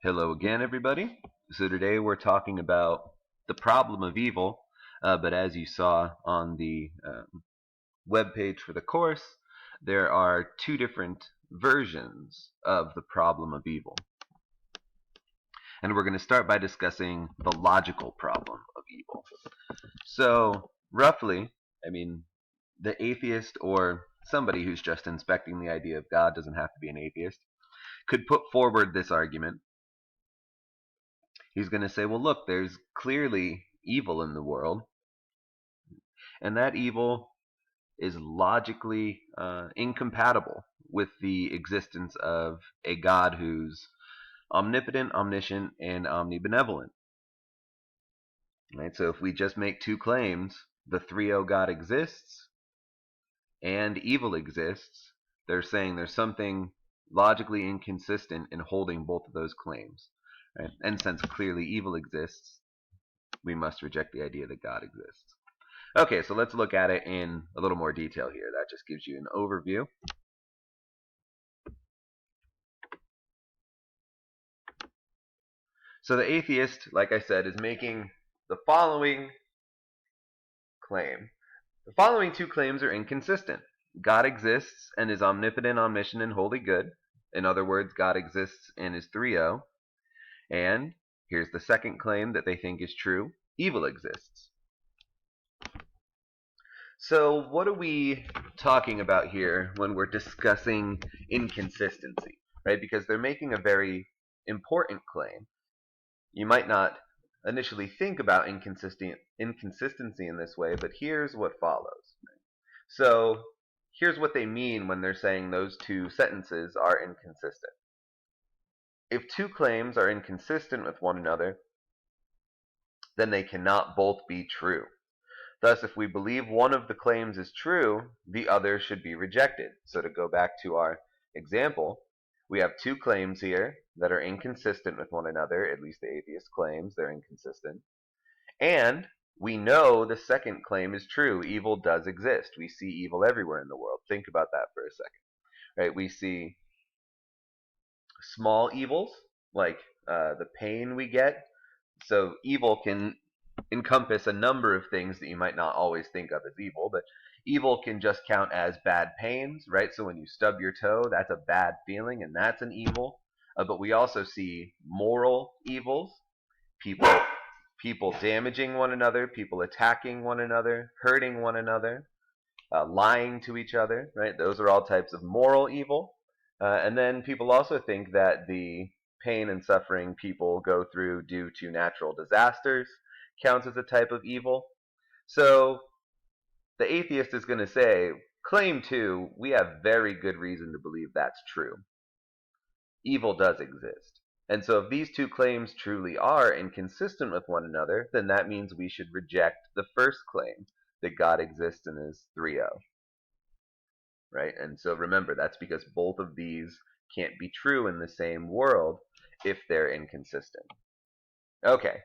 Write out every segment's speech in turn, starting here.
Hello again, everybody. So today we're talking about the problem of evil, but as you saw on the web page for the course, there are two different versions of the problem of evil. And we're going to start by discussing the logical problem of evil. So roughly, the atheist or somebody who's just inspecting the idea of God, doesn't have to be an atheist, could put forward this argument. He's going to say, well, look, there's clearly evil in the world, and that evil is logically incompatible with the existence of a God who's omnipotent, omniscient, and omnibenevolent. Right? So if we just make two claims, the 3-0 God exists and evil exists, they're saying there's something logically inconsistent in holding both of those claims. Right? And since clearly evil exists, we must reject the idea that God exists. Okay, so let's look at it in a little more detail here. That just gives you an overview. So the atheist, like I said, is making the following claim. The following two claims are inconsistent. God exists and is omnipotent, omniscient, and wholly good. In other words, God exists and is 3-0. And here's the second claim that they think is true. Evil exists. So what are we talking about here when we're discussing inconsistency, right? Because they're making a very important claim. You might not initially think about inconsistency in this way, but here's what follows. So here's what they mean when they're saying those two sentences are inconsistent. If two claims are inconsistent with one another, then they cannot both be true. Thus, if we believe one of the claims is true, the other should be rejected. So to go back to our example, we have two claims here that are inconsistent with one another, at least the atheist claims they're inconsistent. And we know the second claim is true. Evil does exist. We see evil everywhere in the world. Think about that for a second. Right? We see small evils, like the pain we get. So evil can encompass a number of things that you might not always think of as evil, but evil can just count as bad pains, right? So when you stub your toe, that's a bad feeling, and that's an evil. But we also see moral evils, people damaging one another, people attacking one another, hurting one another, lying to each other, right? Those are all types of moral evil. And then people also think that the pain and suffering people go through due to natural disasters counts as a type of evil. So the atheist is going to say, claim 2, we have very good reason to believe that's true. Evil does exist. And so if these two claims truly are inconsistent with one another, then that means we should reject the first claim, that God exists and is 3-0. Right? And so remember, that's because both of these can't be true in the same world if they're inconsistent. Okay,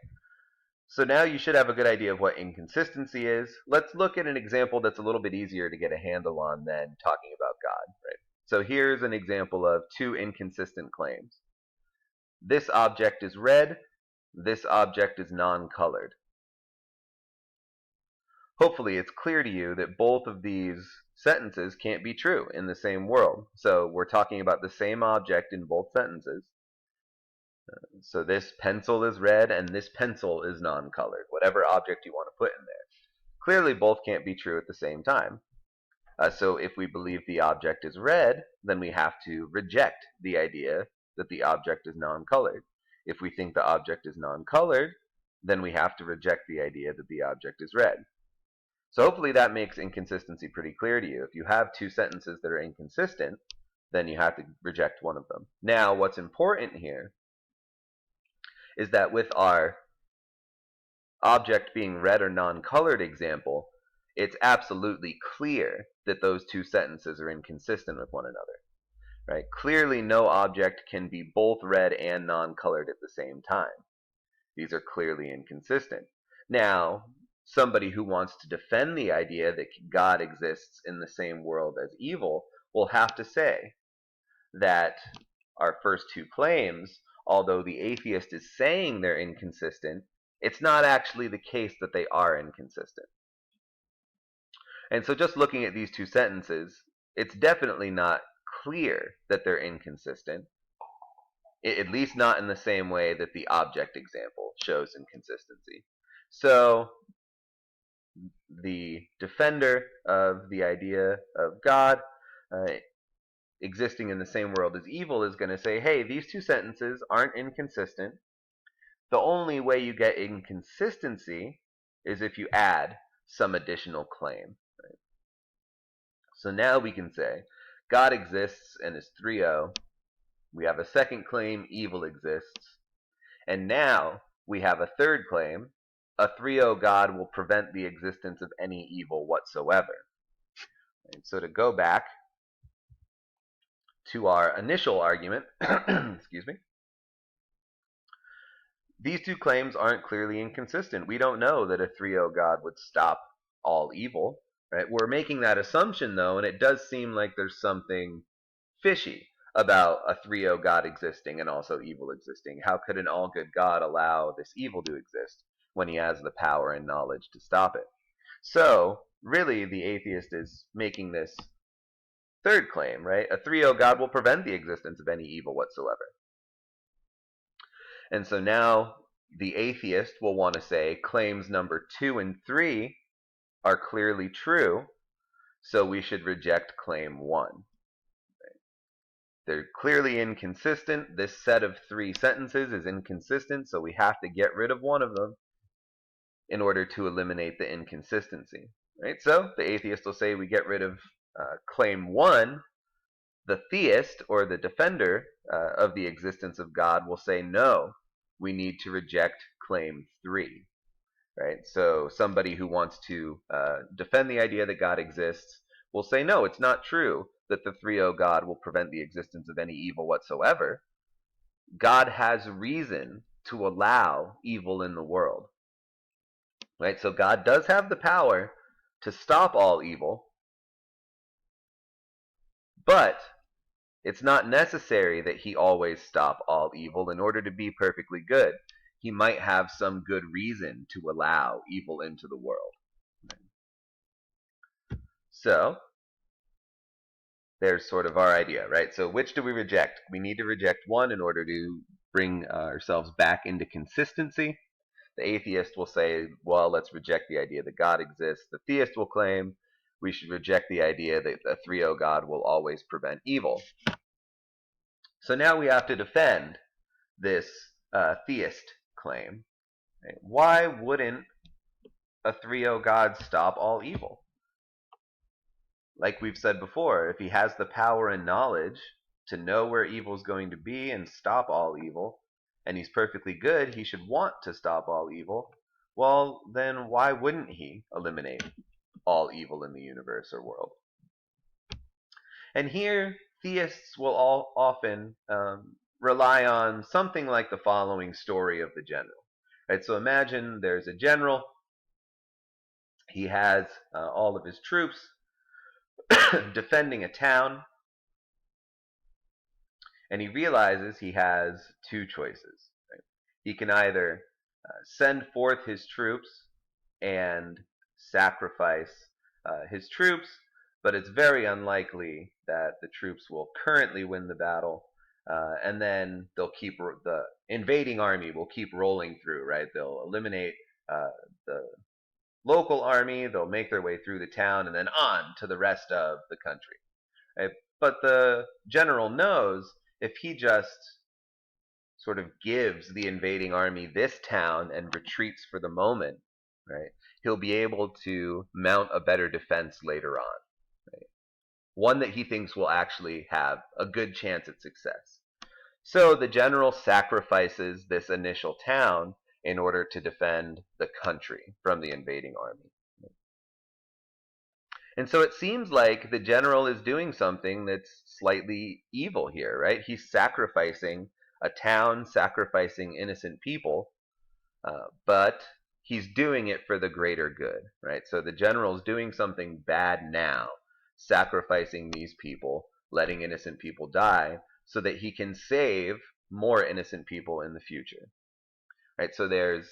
so now you should have a good idea of what inconsistency is. Let's look at an example that's a little bit easier to get a handle on than talking about God. Right? So here's an example of two inconsistent claims. This object is red, this object is non-colored. Hopefully it's clear to you that both of these sentences can't be true in the same world. So we're talking about the same object in both sentences. So this pencil is red and this pencil is non-colored, whatever object you want to put in there. Clearly both can't be true at the same time. So if we believe the object is red, then we have to reject the idea that the object is non-colored. If we think the object is non-colored, then we have to reject the idea that the object is red. So hopefully that makes inconsistency pretty clear to you. If you have two sentences that are inconsistent, then you have to reject one of them. Now, what's important here is that with our object being red or non-colored example, it's absolutely clear that those two sentences are inconsistent with one another. Right? Clearly, no object can be both red and non-colored at the same time. These are clearly inconsistent. Now, somebody who wants to defend the idea that God exists in the same world as evil will have to say that our first two claims although the atheist is saying they're inconsistent, it's not actually the case that they are inconsistent. And so just looking at these two sentences, it's definitely not clear that they're inconsistent, at least not in the same way that the object example shows inconsistency. So the defender of the idea of God existing in the same world as evil is going to say, hey, these two sentences aren't inconsistent. The only way you get inconsistency is if you add some additional claim. Right? So now we can say God exists and is 3-0. We have a second claim, evil exists. And now we have a third claim, a 3-0 God will prevent the existence of any evil whatsoever. And so to go back to our initial argument, excuse me, these two claims aren't clearly inconsistent. We don't know that a 3-0 God would stop all evil. Right? We're making that assumption, though, and it does seem like there's something fishy about a 3-0 God existing and also evil existing. How could an all-good God allow this evil to exist when he has the power and knowledge to stop it? So, really, the atheist is making this third claim, right? A 3-0 God will prevent the existence of any evil whatsoever. And so now the atheist will want to say claims number 2 and 3 are clearly true, so we should reject claim 1. They're clearly inconsistent. This set of 3 sentences is inconsistent, so we have to get rid of one of them in order to eliminate the inconsistency. Right? So the atheist will say we get rid of claim 1. The theist, or the defender of the existence of God, will say no, we need to reject claim 3. Right? So somebody who wants to defend the idea that God exists will say no, it's not true that the 3-0 God will prevent the existence of any evil whatsoever. God has reason to allow evil in the world. Right? So God does have the power to stop all evil, but it's not necessary that he always stop all evil in order to be perfectly good. He might have some good reason to allow evil into the world. So there's sort of our idea, right? So which do we reject? We need to reject one in order to bring ourselves back into consistency. The atheist will say, well, let's reject the idea that God exists. The theist will claim we should reject the idea that a 3-0 God will always prevent evil. So now we have to defend this theist claim. Right? Why wouldn't a 3-0 God stop all evil? Like we've said before, if he has the power and knowledge to know where evil is going to be and stop all evil, and he's perfectly good, he should want to stop all evil. Well, then why wouldn't he eliminate all evil in the universe or world? And here, theists will often rely on something like the following story of the general. Right? So imagine there's a general. He has all of his troops defending a town, and he realizes he has 2 choices. Right? He can either send forth his troops and sacrifice his troops, but it's very unlikely that the troops will currently win the battle, and then the invading army will keep rolling through, right? They'll eliminate the local army, they'll make their way through the town, and then on to the rest of the country. Right? But the general knows if he just sort of gives the invading army this town and retreats for the moment, right, he'll be able to mount a better defense later on. Right? One that he thinks will actually have a good chance at success. So the general sacrifices this initial town in order to defend the country from the invading army. And so it seems like the general is doing something that's slightly evil here, right? He's sacrificing a town, sacrificing innocent people, but he's doing it for the greater good, right? So the general's doing something bad now, sacrificing these people, letting innocent people die, so that he can save more innocent people in the future. Right? So there's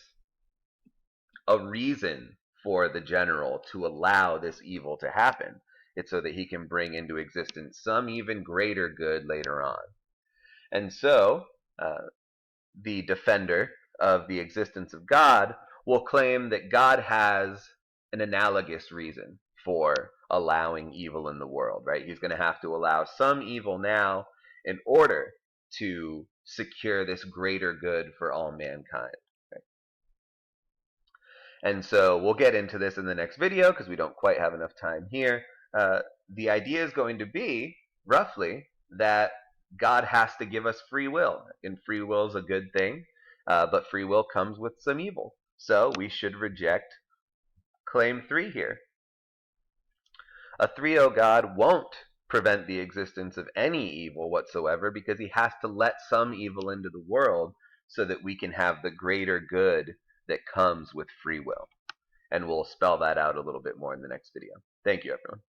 a reason for the general to allow this evil to happen. It's so that he can bring into existence some even greater good later on. And so, the defender of the existence of God will claim that God has an analogous reason for allowing evil in the world, right? He's going to have to allow some evil now in order to secure this greater good for all mankind. Right? And so we'll get into this in the next video because we don't quite have enough time here. The idea is going to be, roughly, that God has to give us free will. And free will is a good thing, but free will comes with some evil. So we should reject claim 3 here. A 3-0 God won't prevent the existence of any evil whatsoever because he has to let some evil into the world so that we can have the greater good that comes with free will. And we'll spell that out a little bit more in the next video. Thank you, everyone.